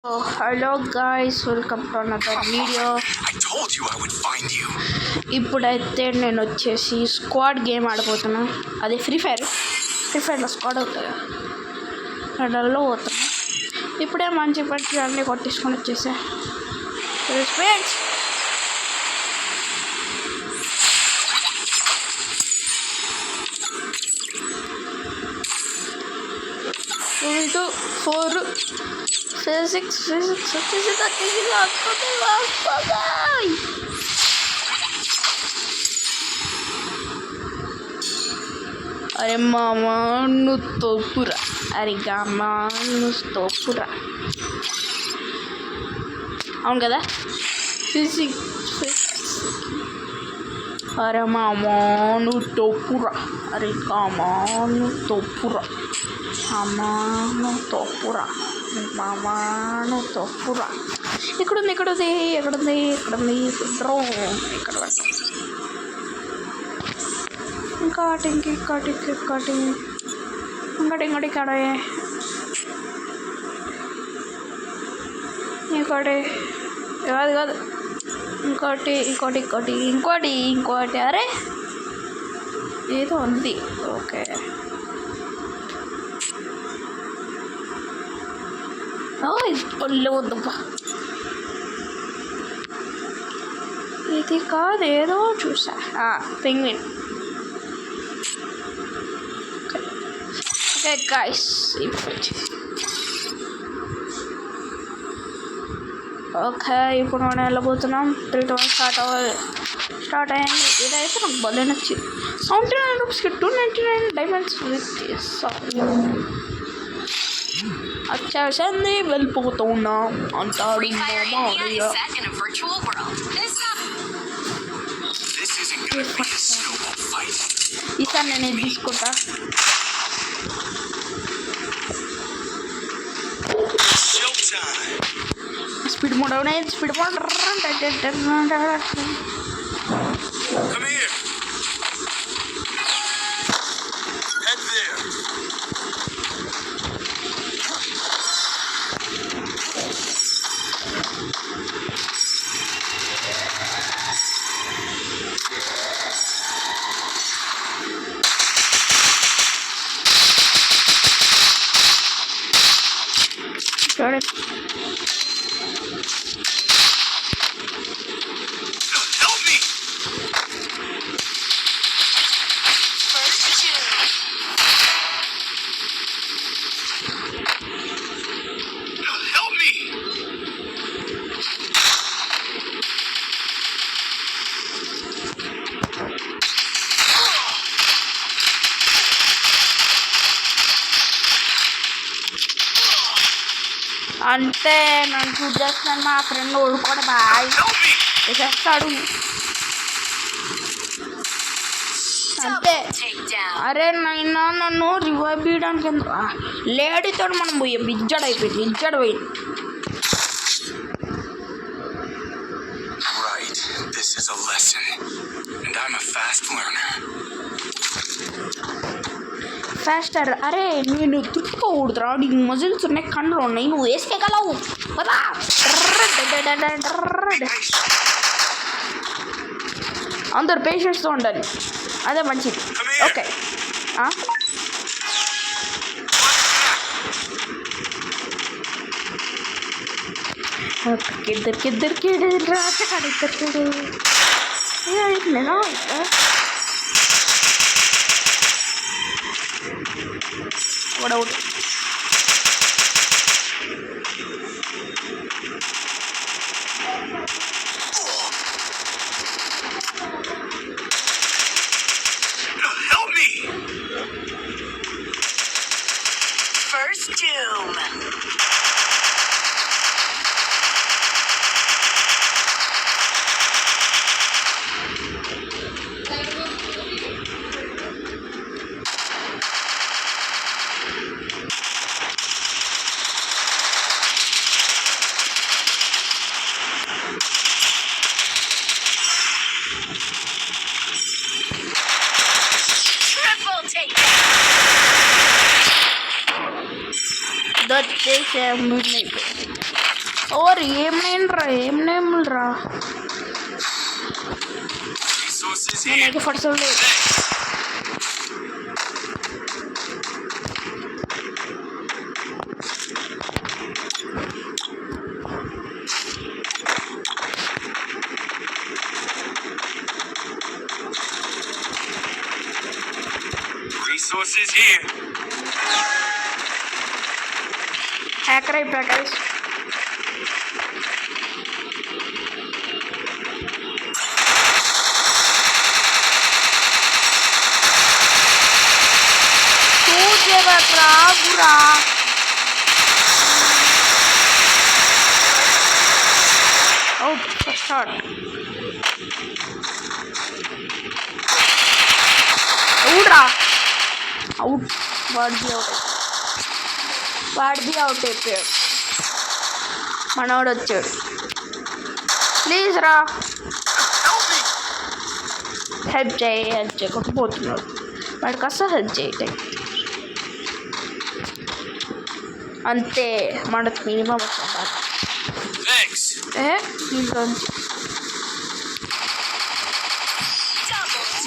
Oh, hello guys, welcome to another video. I told you I would find you. ఇప్పుడైతే నేను వచ్చేసి squad game ఆడబోతున్నా. అది free ఫైర్లో squad అవుతుంది. అడల్లో పోతున్నా. ఇప్పుడే మంచి అన్నీ కొట్టించుకొని వచ్చేసా. రెస్పెక్ట్ 2 4 Physics వచ్చేసి అరే మామా నువ్వు తోపురా. అరే గామా నువ్వు తోపురా. అవును కదా ఫిజిక్స్. అరే మామా నువ్వు తోపురా. అరే గామా నువ్వు తోపురా. అమ్మాను తోపురా. మామాను తోపురా. ఎక్కడుంది ఇక్కడ ఇంకోటి ఇంకోటి కాదు ఇంకోటి అరే ఏదో ఉంది. ఓకే ఒళ్ళు వద్దబ్బా. ఇది కాదు ఏదో చూసా. పెంగ్విన్. ఓకే గైస్ ఇప్పుడు మనం వెళ్ళబోతున్నాం. 3 to 1 స్టార్ట్ అయ్యింది. ఇదైతే నాకు భలే నచ్చింది. 79 రూపీస్కి 299 డైమండ్స్ వచ్చేసింది. వెళ్ళిపోతున్నా అంటాడు. ఈసారి నేను ఇది తీసుకుంటా. Speed mode Got it. Help me! Help me! అంతే నన్ను చూసేస్తున్నాను. మా ఫ్రెండ్ ఓడుకోవడం బాయ్ చేస్తాడు అంతే. అరే నైనా నన్ను రివైవ్ చేయడానికి లేడీతో మనం పోయాం. ఇజ్జడ్ పోయింది. This is a lesson, and I'm a fast learner. Faster. అరే నేను తుట్టుకోకూడదురా. నీకు మజిల్స్ ఉన్నాయి, కండ్లు ఉన్నాయి, నువ్వు వేసుకోగలవు కదా. అందరు పేషెంట్స్తో ఉండాలి, అదే మంచిది. ఓకే ఇద్దరికి రాచకాడు నేను What out? Help me! First doom. That they say movement. ఓర్ ఏం నేమ్రా Resources నేను here. ఏక ఫర్సల్ లేదు. Resources here. హ్యాకర్ అయిపోయా గైస్. రాగురా అవుట్ ఫస్ట్ షాట్. అవుట్రా అవుట్. వాడిది అవుట్ అయిపోయాడు. మనోడు వచ్చాడు. ప్లీజ్ రా హెల్ప్ చేయకపోతున్నాడు. వాడికి అస్సలు హెల్ప్ చేయటం అంతే. మనకు మినిమం వస్తుంది.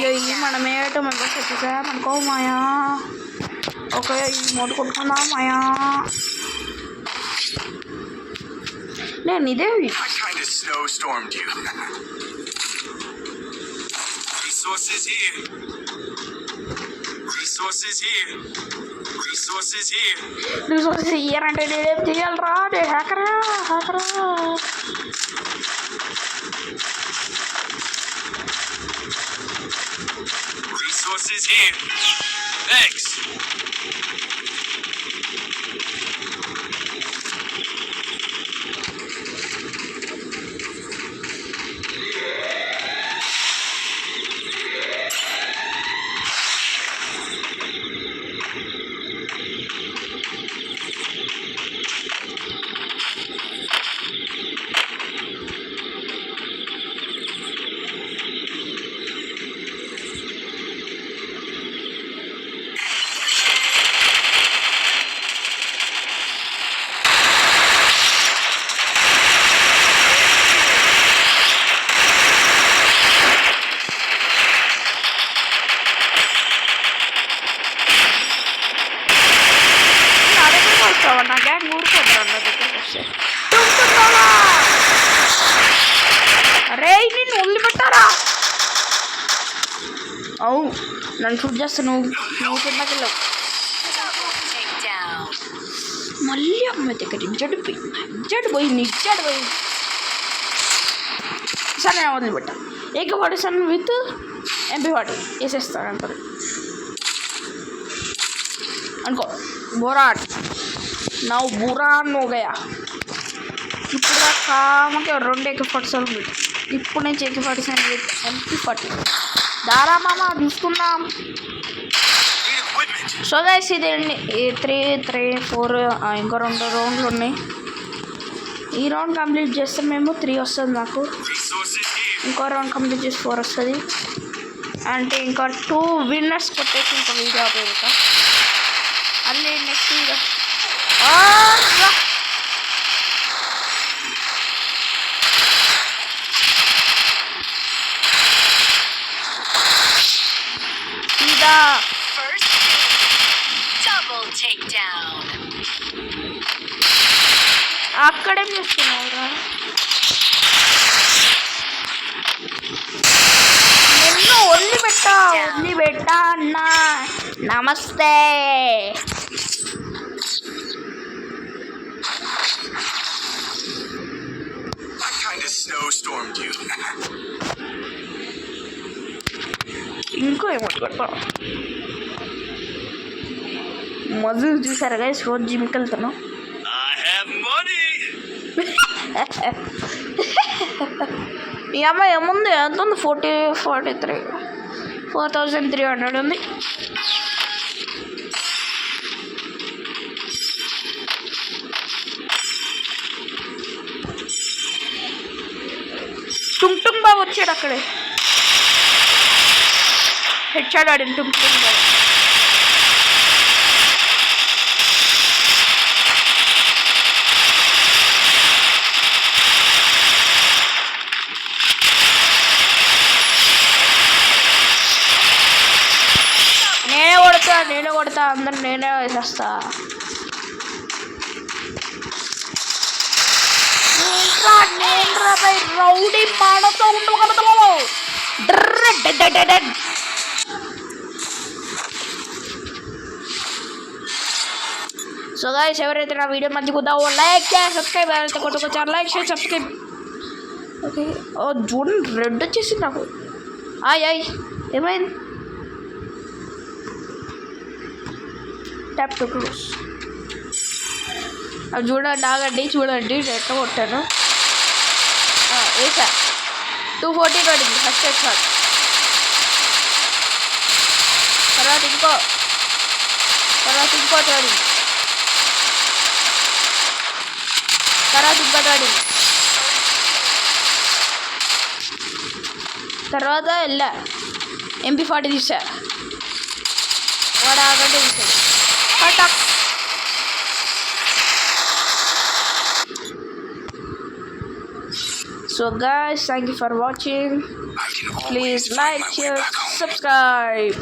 ఇది మనం ఏటో మనకు వచ్చేసా మనకో మాయా. ఓకే ఈ మూడు కొట్టుకుందాం మాయా. నేను ఇదే snowstormed you. Resources here. Resources here. Resources here. Resources ఇయ్యారంటే నేనేం చేయాలరా? నేను హ్యాకరా. Resources here. Thanks. నా గ్యాంగ్ ఊరుకోద్రా నా దగ్గరకు వస్తే. అరే నిన్ను వదిలిపెట్టారా? అవు నన్ను షూట్ చేస్తా. నువ్వు కిందకి వెళ్ళావు. మళ్ళీ అమ్మాయి దగ్గర ఇజ్జడు పోయింది. సరే నేను వదిలిపెట్టా. ఏక పడేసాను విత్ MP వాటి వేసేస్తాను అంటారు అనుకో. బోరాట్ నా బురా నోగయా. ఇప్పుడు దాకా మాకు 2 AK-47 ఉంది. ఇప్పుడు నుంచి AK-47 విత్ MP40. దారా మామ తీసుకుందాం. సో గైస్ ఇది 3-4 ఇంకో 2 రౌండ్లు ఉన్నాయి. ఈ రౌండ్ కంప్లీట్ చేస్తే మేము 3 వస్తుంది నాకు. ఇంకో రౌండ్ కంప్లీట్ చేసి 4 వస్తుంది. అంటే ఇంకా 2 విన్నర్స్ కొట్టేసి ఇంకా వీడియో ఆపేయక అన్నీ నెక్స్ట్ వీడియో. ఇదా అక్కడేం చేస్తున్నావురా? నిన్ను వదిలిపెట్టా అన్నా. నమస్తే. ఇంకో ఏమో కొట్ట మజులు చూసారా గైస్? రోజు జిమ్కి వెళ్తాను. ఈ అమ్మాయి ఏముంది? ఎంత ఉంది? 43 4,300 ఉంది. టుంగ్ బాబు వచ్చాడు అక్కడే. హెడ్ షాట్ ఆడింది టుంగ్ బాబు. మిగతా అందరు నేనే వేసేస్తా. రౌడీ మాడతో ఉండగలదు. సో గైస్, ఎవరైతే నా వీడియో మంచిగా ఉందావో లైక్ చేయండి, సబ్స్క్రైబ్ ఎవరైతే కొట్టుకొచ్చారు లైక్ చేయండి, సబ్స్క్రైబ్. ఓకే, చూడండి రెడ్ వచ్చేసింది నాకు. ఆయ్ ఏమైంది? Tap to close. అది చూడండి, ఆగండి, చూడండి ఎట్లా కొట్టాను. వేసా 240 పడింది ఫస్ట్ షాట్. తర్వాత ఇంకో పడింది. తర్వాత ఇంకోటి పడింది. తర్వాత వెళ్ళా MP40 తీసా. వాడు ఆగంటే తీసాడు. పటాక్. So guys, thank you for watching. Please like, share, subscribe.